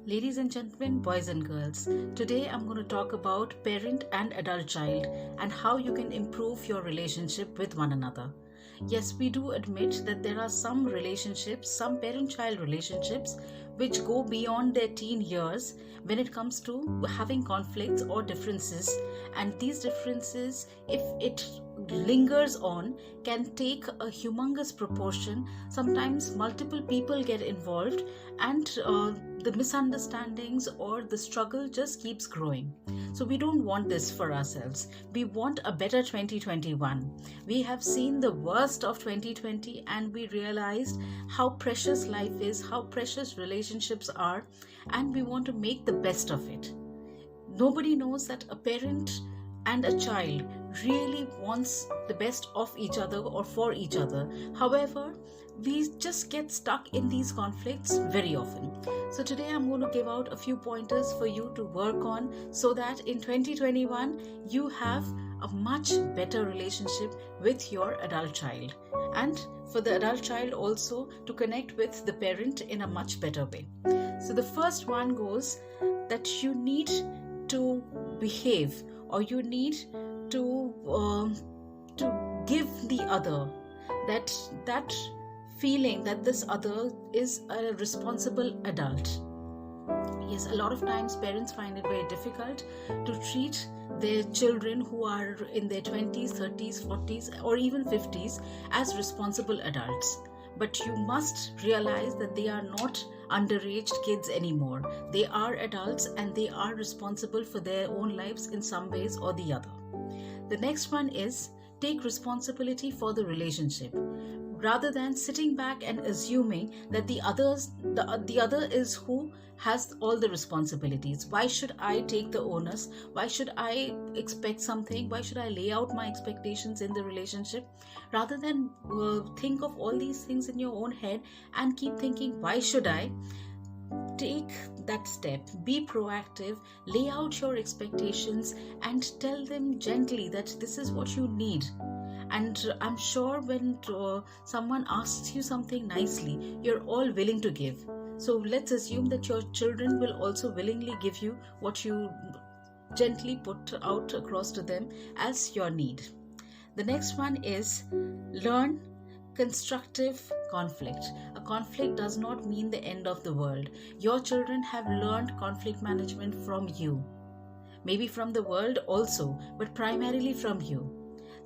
Ladies and gentlemen, boys and girls, today I'm going to talk about parent and adult child and how you can improve your relationship with one another. Yes, we do admit that there are some relationships, some parent child relationships, which go beyond their teen years when it comes to having conflicts or differences. And these differences, if it lingers on, can take a humongous proportion. Sometimes multiple people get involved, and the misunderstandings or the struggle just keeps growing. So we don't want this for ourselves. We want a better 2021. We have seen the worst of 2020 and we realized how precious life is, how precious relationships are, and we want to make the best of it. Nobody knows that a parent and a child really wants the best of each other or for each other. However, we just get stuck in these conflicts very often. So today I'm going to give out a few pointers for you to work on so that in 2021 you have a much better relationship with your adult child, and for the adult child also to connect with the parent in a much better way. So the first one goes that you need to behave, or you need to give the other that feeling that this other is a responsible adult. Yes, a lot of times parents find it very difficult to treat their children who are in their 20s, 30s, 40s, or even 50s as responsible adults. But you must realize that they are not underage kids anymore. They are adults and they are responsible for their own lives in some ways or the other. The next one is take responsibility for the relationship. Rather than sitting back and assuming that the other is who has all the responsibilities. Why should I take the onus? Why should I expect something? Why should I lay out my expectations in the relationship? Rather than think of all these things in your own head and keep thinking, why should I? Take that step, be proactive, lay out your expectations and tell them gently that this is what you need. And I'm sure when someone asks you something nicely, you're all willing to give. So let's assume that your children will also willingly give you what you gently put out across to them as your need. The next one is learn constructive conflict. A conflict does not mean the end of the world. Your children have learned conflict management from you. Maybe from the world also, but primarily from you.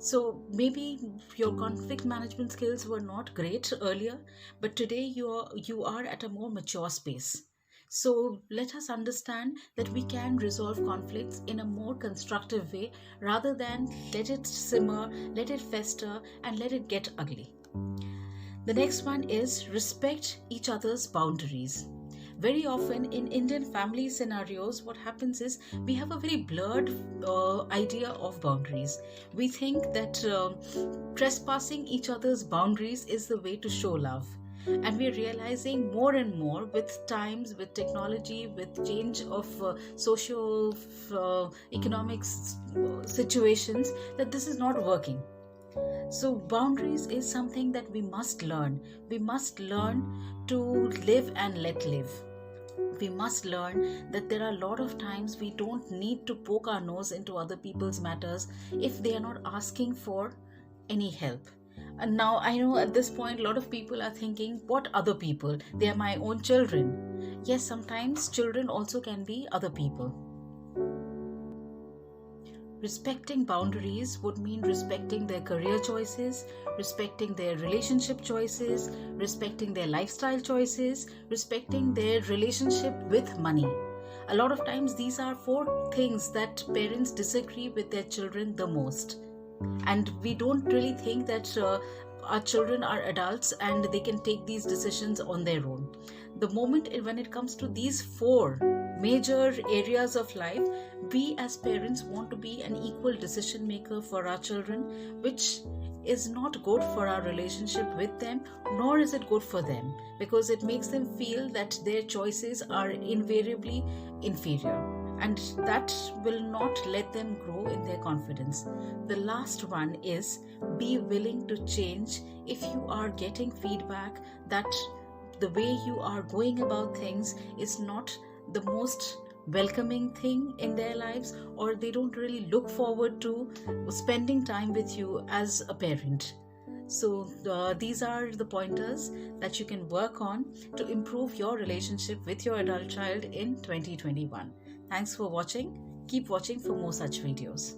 So maybe your conflict management skills were not great earlier, but today you are at a more mature space. So let us understand that we can resolve conflicts in a more constructive way rather than let it simmer, let it fester, and let it get ugly. The next one is respect each other's boundaries. Very often in Indian family scenarios, what happens is we have a very blurred idea of boundaries. We think that trespassing each other's boundaries is the way to show love. And we're realizing more and more with times, with technology, with change of socio-economic situations, that this is not working. So boundaries is something that we must learn. We must learn to live and let live. We must learn that there are a lot of times we don't need to poke our nose into other people's matters if they are not asking for any help. And now I know at this point a lot of people are thinking, what other people? They are my own children. Yes, sometimes children also can be other people. Respecting boundaries would mean respecting their career choices, respecting their relationship choices, respecting their lifestyle choices, respecting their relationship with money. A lot of times these are 4 things that parents disagree with their children the most. And we don't really think that our children are adults and they can take these decisions on their own. The moment when it comes to these 4 major areas of life, we as parents want to be an equal decision maker for our children, which is not good for our relationship with them, nor is it good for them, because it makes them feel that their choices are invariably inferior, and that will not let them grow in their confidence. The last one is be willing to change if you are getting feedback that the way you are going about things is not the most welcoming thing in their lives, or they don't really look forward to spending time with you as a parent. So these are the pointers that you can work on to improve your relationship with your adult child in 2021. Thanks for watching. Keep watching for more such videos.